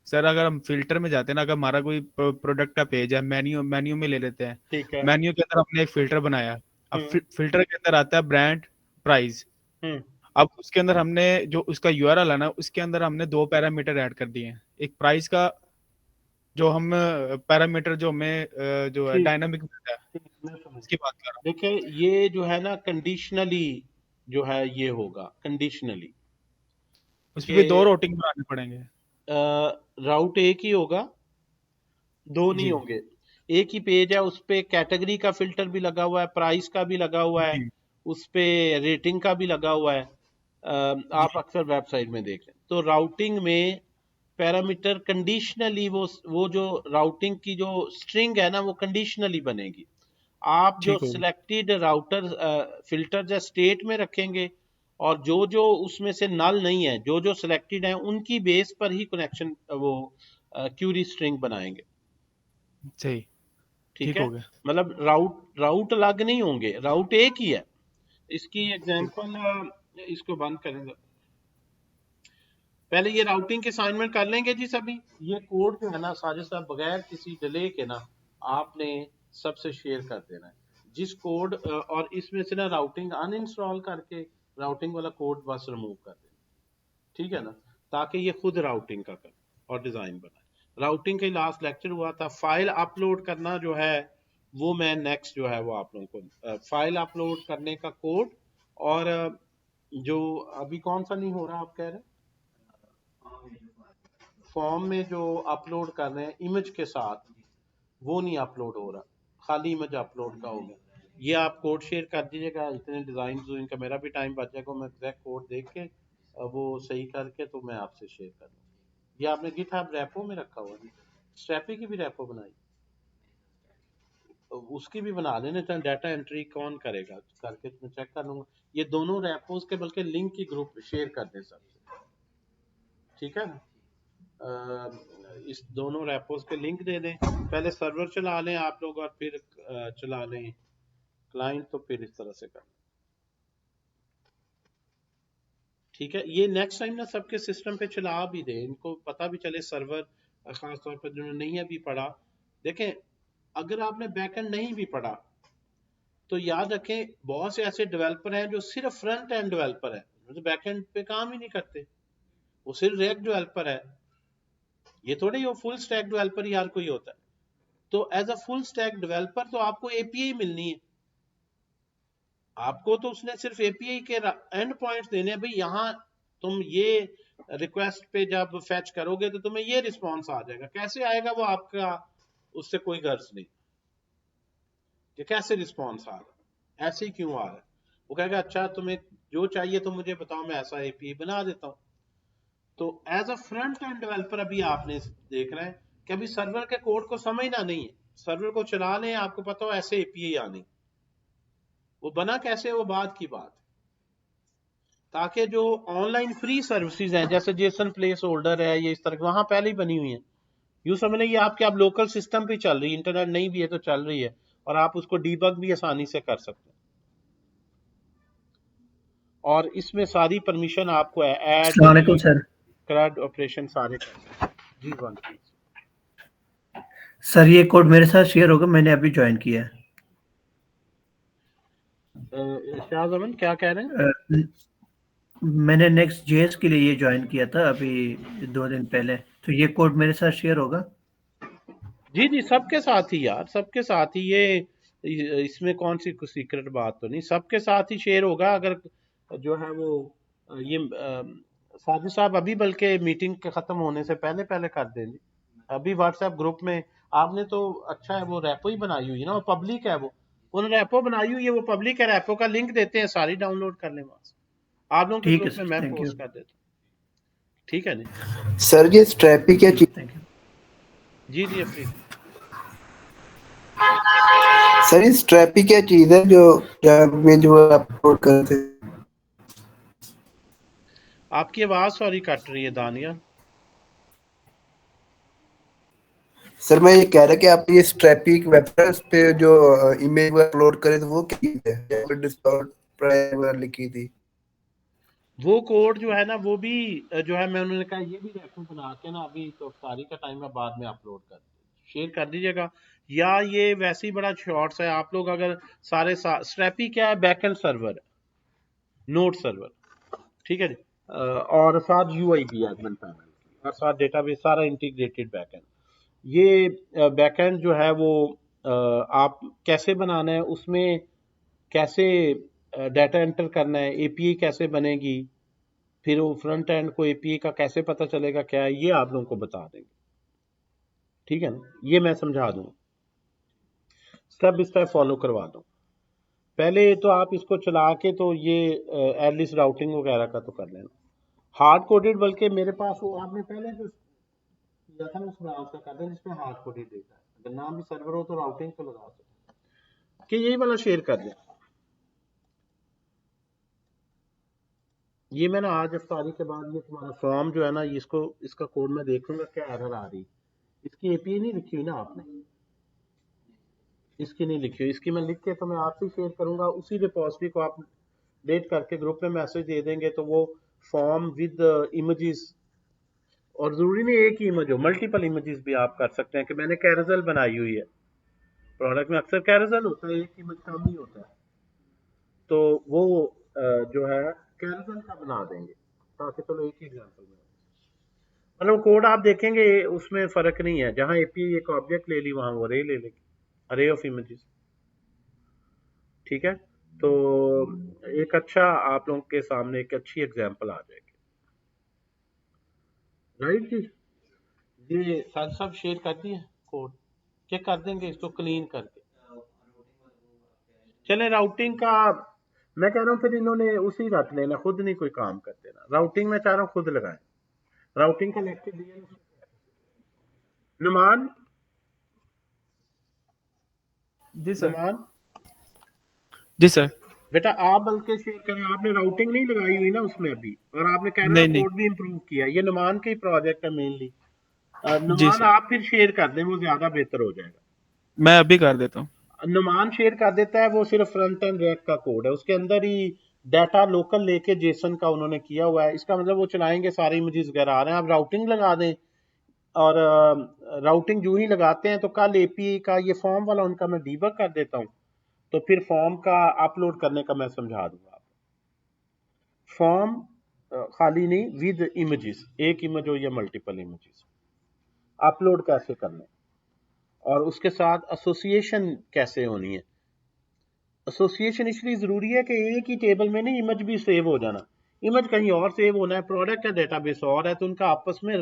सर अगर हम फिल्टर में जाते हैं ना, अगर हमारा कोई प्रोडक्ट का पेज है, मेन्यू मेन्यू में ले लेते हैं, हैं। ठीक है। मेन्यू के अंदर हमने एक फिल्टर बनाया। अब हम्म फिल्टर के अंदर आता है ब्रांड प्राइस। हम्म अब उसके अंदर हमने जो उसका यूआरएल है ना, उसके अंदर हमने दो पैरामीटर ऐड कर दिए हैं। एक प्राइस का जो हम पैरामीटर जो हमें जो है ठीक डायनामिक मिलता है, ठीक, मैं समझ उसकी गया। बात कर रहा हूँ। देखिए, ये जो है ना कंडीशनली जो है ये होगा कंडीशनली उसमें भी 2 राउटिंग बनाने पड़ेंगे। राउट एक ही होगा, दो नहीं जी, होंगे। एक ही पेज है, उस पे कैटेगरी का फिल्टर भी लगा हुआ है, प्राइस का भी लगा हुआ है, जी, उस पे रेटिंग का भी लगा हुआ है। आप जी, अक्सर वेबसाइट में देख लें तो राउटिंग में पैरामीटर कंडीशनली वो जो राउटिंग की जो स्ट्रिंग है ना वो कंडीशनली बनेगी। आप जो ठीक होगा। सिलेक्टेड राउटर फिल्टर या स्टेट में रखेंगे और जो जो उसमें से नल नहीं है, जो जो सिलेक्टेड है उनकी बेस पर ही कनेक्शन वो क्यूरी स्ट्रिंग बनाएंगे। सही, ठीक ठीक है, हो गया। मतलब राउट राउट अलग नहीं होंगे, राउट एक ही है। इसकी एग्जांपल इसको बंद करेंगे, पहले ये राउटिंग के असाइनमेंट कर लेंगे जी सभी। ये कोड जो है ना साजिद साहब बगैर किसी डिले के ना आपने सबसे शेयर कर देना है। जिस कोड और इसमें से ना राउटिंग अनइंस्टॉल करके राउटिंग वाला कोड बस रिमूव कर देना, ठीक है ना, ताकि ये खुद राउटिंग का करे और डिजाइन बनाए। राउटिंग के लास्ट लेक्चर हुआ था, फाइल अपलोड करना जो है वो मैं नेक्स्ट जो है वो आप लोगों को फाइल अपलोड करने का कोड और जो अभी कौन सा नहीं हो रहा आप कह रहे हैं, फॉर्म में जो अपलोड कर रहे हैं इमेज के साथ वो नहीं अपलोड हो रहा, खाली इमेज अपलोड का हो गया। ये आप कोड शेयर कर दीजिएगा, इतने डिजाइन का मेरा भी टाइम बच जाएगा, मैं एग्जैक्ट कोड देख के वो सही करके तो मैं आपसे शेयर कर दूँ। ये आपने गिटहब रैपो में रखा हुआ है, स्ट्रैपी की भी रैपो बनाई, तो उसकी भी बना लेना। चाहे डाटा एंट्री कौन करेगा करके मैं चेक कर लूंगा। ये दोनों रैपोज के बल्कि लिंक की ग्रुप शेयर कर दें सबसे, ठीक है ना। इस दोनों रैपोज के लिंक दे दें, पहले सर्वर चला लें आप लोग और फिर चला लें क्लाइंट, तो फिर इस तरह से कर, ठीक है। ये नेक्स्ट टाइम ना सबके सिस्टम पे चला भी दे, इनको पता भी चले सर्वर, खास तौर पर जिन्होंने नहीं अभी पढ़ा। देखें, अगर आपने बैकएंड नहीं भी पढ़ा तो याद रखें बहुत से ऐसे डेवलपर हैं जो सिर्फ फ्रंट एंड डेवलपर है, जो बैकएंड पे काम ही नहीं करते, वो सिर्फ रिएक्ट डेवलपर है। ये थोड़ी वो फुल स्टैक डेवलपर ही हर कोई होता है। तो as a full stack developer तो आपको एपीआई मिलनी है, आपको तो उसने सिर्फ एपीआई के एंड पॉइंट्स देने हैं, भाई यहाँ तुम ये रिक्वेस्ट पे जब फैच करोगे तो तुम्हें ये रिस्पॉन्स आ जाएगा। कैसे आएगा वो आपका, उससे कोई गर्ज नहीं कि कैसे रिस्पॉन्स आ रहा है, ऐसे ही क्यों आ रहा है। वो कहेगा अच्छा तुम्हें जो चाहिए तो मुझे बताओ, मैं ऐसा एपीआई बना देता हूँ। तो as a front end developer अभी आपने देख रहे हैं कि अभी सर्वर के कोड को समझना नहीं है, सर्वर को चला लें, आपको पता हो ऐसे एपीआई आनी, वो बना कैसे वो बात की बात, ताकि जो ऑनलाइन फ्री सर्विसेज हैं जैसे जेसन प्लेस होल्डर है, ये इस तरह वहां पहले ही बनी हुई है। यूं समझ लें ये आपके आप लोकल सिस्टम पे चल रही है, इंटरनेट नहीं भी है तो चल रही है, और आप उसको डीबग भी आसानी से कर सकते हैं। और इसमें सारी परमिशन आपको है, ऐड अस्सलाम वालेकुम डिलीट सर। क्रड ऑपरेशन सारे कर सकते हैं। जी वन सर ये कोड मेरे साथ शेयर होगा, मैंने अभी ज्वाइन किया है। शाहजमन क्या कह रहे हैं। अ, मैंने नेक्स्ट जेएस के लिए ये ज्वाइन किया था अभी 2 दिन पहले, तो ये कोड मेरे साथ शेयर होगा। जी जी सबके साथ ही यार, सबके साथ ही ये, इसमें कौन सी सीक्रेट बात तो नहीं, सबके साथ ही शेयर होगा। अगर जो है वो ये साजिद साहब अभी बल्कि मीटिंग के खत्म होने से पहले पहले कर देंगे, अभी व्हाट्सएप ग्रुप में आपने तो अच्छा है वो रैपो ही बनाई हुई है ना, वो पब्लिक है, वो उन्होंने रैपो बनाई हुई है, वो पब्लिक है, रैपो का लिंक देते हैं, सारी डाउनलोड कर लें वहां से, आप लोगों के ठीक है ग्रुप में सर, मैं थैंक यू। पोस्ट कर देता हूँ, ठीक है जी। सर ये स्ट्रैपी क्या चीज? Thank you. जी जी अफरीद, सर ये स्ट्रैपी क्या चीज है जो जो अपलोड करते हैं? आपकी आवाज सॉरी कट रही है दानिया। सर मैं ये कह रहा कि आप ये स्ट्रैपी वेबसाइट पे जो इमेज अपलोड करे तो वो क्या चीज है? डिस्काउंट प्राइस वगैरह लिखी थी। वो कोड जो है ना वो भी जो है मैं उन्होंने कहा ये भी रेफर बना के ना अभी तो अफ्तारी का टाइम है बाद में अपलोड कर शेयर कर दीजिएगा, या ये वैसे ही बड़ा शॉर्ट्स है। आप लोग अगर सारे स्ट्रैपी क्या है, बैकएंड सर्वर है, नोड सर्वर, ठीक है जी। और साथ यूआई भी है एडमिन पैनल की, और साथ डेटाबेस सारा इंटीग्रेटेड बैकएंड। ये बैकएंड जो है वो आप कैसे बनाना है, उसमें कैसे डाटा एंटर करना है, एपीआई कैसे बनेगी, फिर वो फ्रंट एंड को एपीआई का कैसे पता चलेगा क्या है, ये आप लोगों को बता देंगे। ठीक है ना, ये मैं समझा दूँ, स्टेप बाय स्टेप फॉलो करवा दूँ। पहले तो आप इसको चला के तो ये एटलीस्ट राउटिंग वगैरह का तो कर लेना हार्ड कोडेड, बल्कि मेरे पास वो आपने पहले जो किया था ना उस ब्राउज़र का कर दें जिसमें हार्ड कोडेड डेटा है, अगर नाम भी सर्वर हो तो राउटिंग तो लगा सकते कि यही वाला शेयर कर दें। ये मैंने आज अफ्तारी के बाद ये तुम्हारा फॉर्म जो है ना, इसको इसका कोड मैं देखूंगा क्या एरर आ रही, इसकी एपीआई नहीं लिखी हुई ना आपने, इसकी नहीं लिखी हुई, इसकी मैं लिख के तो मैं आपसे शेयर करूंगा, उसी रिपोजिटरी को आप डेट करके ग्रुप में मैसेज दे देंगे तो वो फॉर्म विद इमेजेस, और जरूरी नहीं एक ही इमेज हो, मल्टीपल इमेजेस भी आप कर सकते हैं कि मैंने कैरोसेल बनाई हुई है, प्रोडक्ट में अक्सर कैरोसेल होता है, एक इमेज कम ही होता है, तो वो जो है कैरोसेल का बना देंगे, ताकि चलो एक ही एग्जांपल में मतलब कोड आप देखेंगे उसमें फर्क नहीं है, जहां एपीआई एक ऑब्जेक्ट ले ली वहां वो अरे ले लेगी, अरे ऑफ इमेजेस। ठीक है, तो एक अच्छा आप लोगों के सामने एक अच्छी एग्जांपल आ जाएगी। राइट जी, ये साथ सब शेयर कर दिए कोड, चेक कर देंगे इसको क्लीन करके। चले राउटिंग का मैं कह रहा हूँ फिर इन्होंने उसी रख लेना, खुद नहीं कोई काम कर देना, राउटिंग में चाह रहा हूँ खुद लगाए, राउटिंग का लेक्चर दिया नुमान। जी सर। नुमान जी सर। बेटा आप बल्कि शेयर करें, आपने राउटिंग नहीं लगाई हुई ना उसमें अभी, और आपने कैनरा नहीं नहीं। कोड भी इम्प्रूव किया, ये नुमान का ही प्रोजेक्ट है मेनली। जी नुमान सर, आप फिर शेयर कर दें, वो ज्यादा बेहतर हो जाएगा। मैं अभी कर देता हूँ। नुमान शेयर कर देता है, वो सिर्फ फ्रंट एंड रैक का कोड है, उसके अंदर ही डाटा लोकल लेके जेसन का उन्होंने किया हुआ है, इसका मतलब वो चलाएंगे सारे इमेजेस वगैरह आ रहे हैं, आप राउटिंग लगा दें, और राउटिंग जो ही लगाते हैं तो कल एपीआई का ये फॉर्म वाला उनका मैं डीबग कर देता हूँ, तो फिर फॉर्म का अपलोड करने का मैं समझा दूंगा। फॉर्म खाली नहीं, विद इमेजेस, एक इमेज हो या मल्टीपल इमेजेस, अपलोड कैसे करने, और उसके साथ एसोसिएशन कैसे होनी है। एसोसिएशन इसलिए जरूरी है कि एक ही टेबल में नहीं इमेज भी सेव हो जाना, इमेज कहीं और सेव होना है, प्रोडक्ट का डेटाबेस और है, तो उनका आपस में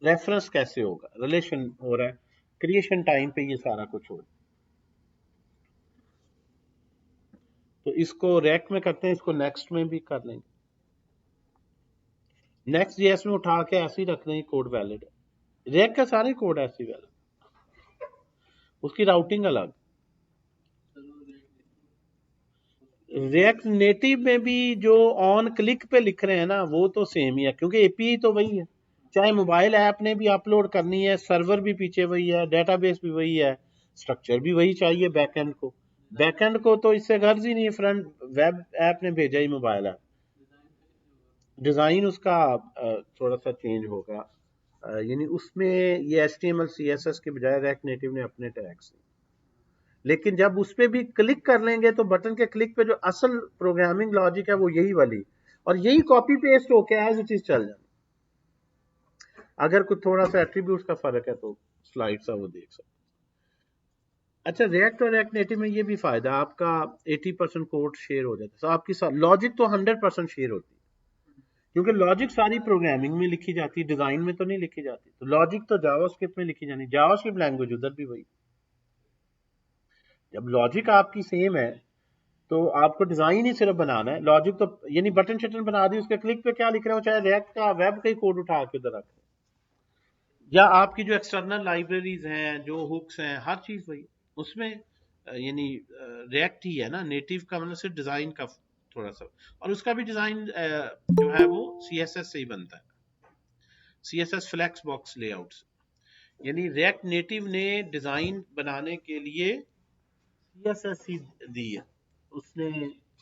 रेफरेंस कैसे होगा, रिलेशन हो रहा है, क्रिएशन टाइम पे ये सारा कुछ हो रहा है। तो इसको रैक में करते हैं, इसको नेक्स्ट में भी कर लेंगे, नेक्स्ट जेएस में उठा के ऐसे ही रख देंगे, कोड वैलिड है, रैक का सारे कोड ऐसे वैलिड, उसकी राउटिंग अलग। रिएक्ट नेटिव में भी जो ऑन क्लिक पे लिख रहे हैं ना वो तो सेम ही है, क्योंकि एपीआई तो वही है, चाहे मोबाइल ऐप ने भी अपलोड करनी है, सर्वर भी पीछे वही है, डेटाबेस भी वही है, स्ट्रक्चर भी वही चाहिए बैकएंड को, बैकएंड को तो इससे गर्ज ही नहीं है, फ्रंट वेब ऐप ने भेजा ही मोबाइल ऐप, डिजाइन उसका थोड़ा सा चेंज होगा, यानी उसमें ये HTML CSS के बजाय रिएक्ट नेटिव ने अपने टैग्स, लेकिन जब उस पर भी क्लिक कर लेंगे तो बटन के क्लिक पे जो असल प्रोग्रामिंग लॉजिक है वो यही वाली, और यही कॉपी पेस्ट होके एज इट इज चल जाना। अगर कुछ थोड़ा सा एट्रीब्यूट्स का फर्क है तो स्लाइड सा वो देख सकते। अच्छा, रिएक्ट और रिएक्ट नेटिव में ये भी फायदा, आपका 80% कोड शेयर हो जाता है, तो आपकी लॉजिक तो 100% शेयर होती है, क्योंकि लॉजिक सारी प्रोग्रामिंग में लिखी जाती है, डिजाइन में तो नहीं लिखी जाती, तो लॉजिक तो जावास्क्रिप्ट में लिखी जानी, जावास्क्रिप्ट लैंग्वेज उधर भी वही। जब लॉजिक आपकी सेम है तो आपको डिजाइन ही सिर्फ बनाना है, लॉजिक तो यानी बटन शटन बना दी, उसके क्लिक पे क्या लिख रहे हो, चाहे रिएक्ट का वेब का ही कोड उठा के उधर रख, या आपकी जो एक्सटर्नल लाइब्रेरीज हैं, जो हुक्स हैं, हर चीज वही उसमें, यानी रिएक्ट ही है ना, नेटिव का मतलब सिर्फ डिजाइन का थोड़ा सा, और उसका भी डिजाइन जो है वो CSS से ही बनता है, CSS फ्लैक्स बॉक्स लेआउट, यानी रिएक्ट नेटिव ने डिजाइन बनाने के लिए CSS ही दी है, उसने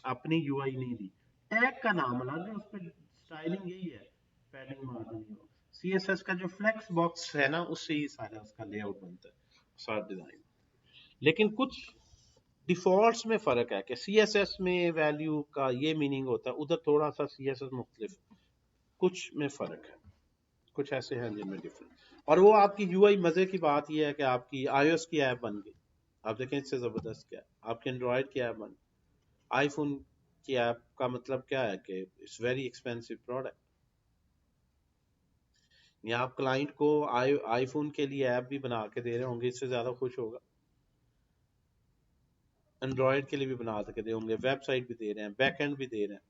अपनी UI नहीं दी, टैग का नाम अलग है, उस पर स्टाइलिंग यही है, पैडिंग मार्जिन, CSS का जो फ्लेक्स बॉक्स है ना उससे ही सारा उसका लेआउट बनता है, सारा डिजाइन। लेकिन कुछ डिफॉल्ट्स में फर्क है कि CSS में वैल्यू का ये मीनिंग होता है, उधर थोड़ा सा CSS मुख्तलिफ, कुछ में फर्क है, कुछ ऐसे हैं जिनमें डिफरेंस, और वो आपकी UI मजे की बात यह है कि आपकी iOS की ऐप बन गई, आप देखें इससे जबरदस्त क्या है, आपके एंड्रॉयड की ऐप बन, आईफोन की ऐप का मतलब क्या है कि इट्स वेरी एक्सपेंसिव प्रोडक्ट। या आप क्लाइंट को आईफोन के लिए ऐप भी बना के दे रहे होंगे, इससे ज्यादा खुश होगा। एंड्रॉयड के लिए भी बना के दे होंगे, वेबसाइट भी दे रहे हैं, बैकएंड भी दे रहे हैं।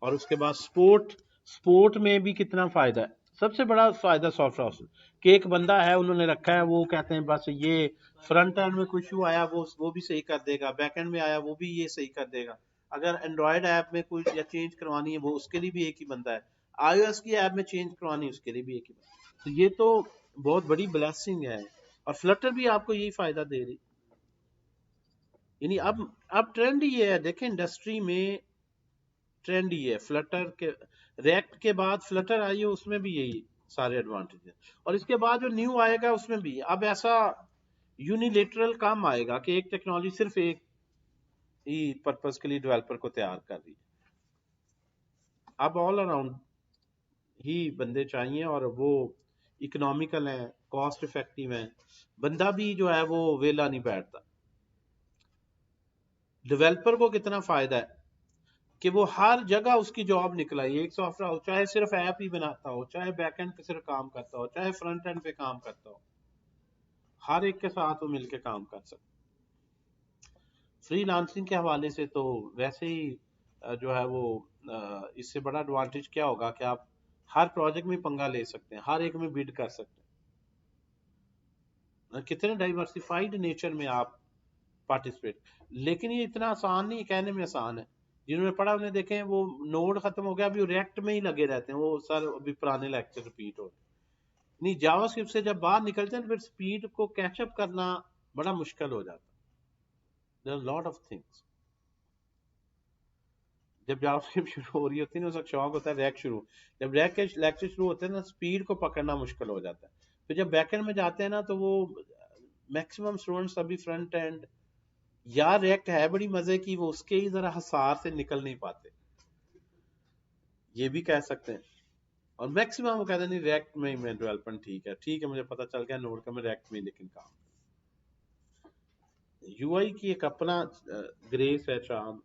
और उसके बाद स्पोर्ट में भी कितना फायदा है। सबसे बड़ा फायदा सॉफ्टवेयर हाउस कि एक बंदा है, उन्होंने रखा है, वो कहते हैं बस ये फ्रंट एंड में कुछ इशू आया वो भी सही कर देगा, बैक एंड में आया वो भी ये सही कर देगा। अगर एंड्रॉयड ऐप में कुछ या चेंज करवानी है, वो उसके लिए भी एक ही बंदा है। iOS की ऐप में चेंज करवानी है, उसके लिए भी एक ही बंदा है। तो ये तो बहुत बड़ी ब्लेसिंग है। और फ्लटर भी आपको यही फायदा दे रही। यानी अब ट्रेंड ये है, देखें इंडस्ट्री में ट्रेंड ये है। फ्लटर के रिएक्ट के बाद फ्लटर आई है, उसमें भी यही सारे एडवांटेज है। और इसके बाद जो न्यू आएगा उसमें भी अब ऐसा यूनिलेटरल काम आएगा कि एक टेक्नोलॉजी सिर्फ एक ही पर्पस के लिए डेवलपर को तैयार कर रही है। अब ऑल अराउंड ही बंदे चाहिए और वो इकोनॉमिकल हैं, कॉस्ट इफेक्टिव हैं। बंदा भी जो है वो वेला नहीं बैठता। डेवलपर को कितना फायदा है कि वो हर जगह उसकी जॉब निकल आई। एक सॉफ्टवेयर हो, चाहे सिर्फ ऐप ही बनाता हो, चाहे बैकएंड पे सिर्फ काम करता हो, चाहे फ्रंट एंड पे काम करता हो, हर एक के साथ वो मिलके काम कर सकता। फ्रीलांसिंग के हवाले से तो वैसे ही जो है वो इससे बड़ा एडवांटेज क्या होगा कि आप हर प्रोजेक्ट में पंगा ले सकते हैं, हर एक में बिड कर सकते हैं। कितने डाइवर्सिफाइड नेचर में आप पार्टिसिपेट। लेकिन ये इतना आसान नहीं, कहने में आसान है। जिन्होंने पढ़ा उन्हें देखें, वो नोड खत्म हो गया, अभी रिएक्ट में ही लगे रहते हैं। वो सर अभी पुराने लेक्चर रिपीट हो रहे नहीं। जावास्क्रिप्ट से जब बाहर निकलते हैं फिर स्पीड को कैचअप करना बड़ा मुश्किल हो जाता है। There are lot of things. जब जावास्क्रिप्ट शुरू हो रही होती है ना, उसका शौक होता है रिएक्ट शुरू। जब रिएक्ट के लेक्चर शुरू होते हैं ना, स्पीड को पकड़ना मुश्किल हो जाता है। फिर जब बैकएंड में जाते हैं ना, तो वो मैक्सिमम स्टूडेंट्स अभी फ्रंट एंड या रिएक्ट है बड़ी मजे की, वो उसके ही जरा हसार से निकल नहीं पाते, ये भी कह सकते हैं। और मैक्सिमम वो कहते हैं नहीं रिएक्ट में ही मैं डेवलपमेंट ठीक है मुझे पता चल गया नोड का, मैं रिएक्ट में लेकिन काम। यूआई की एक अपना ग्रेस है, चार्म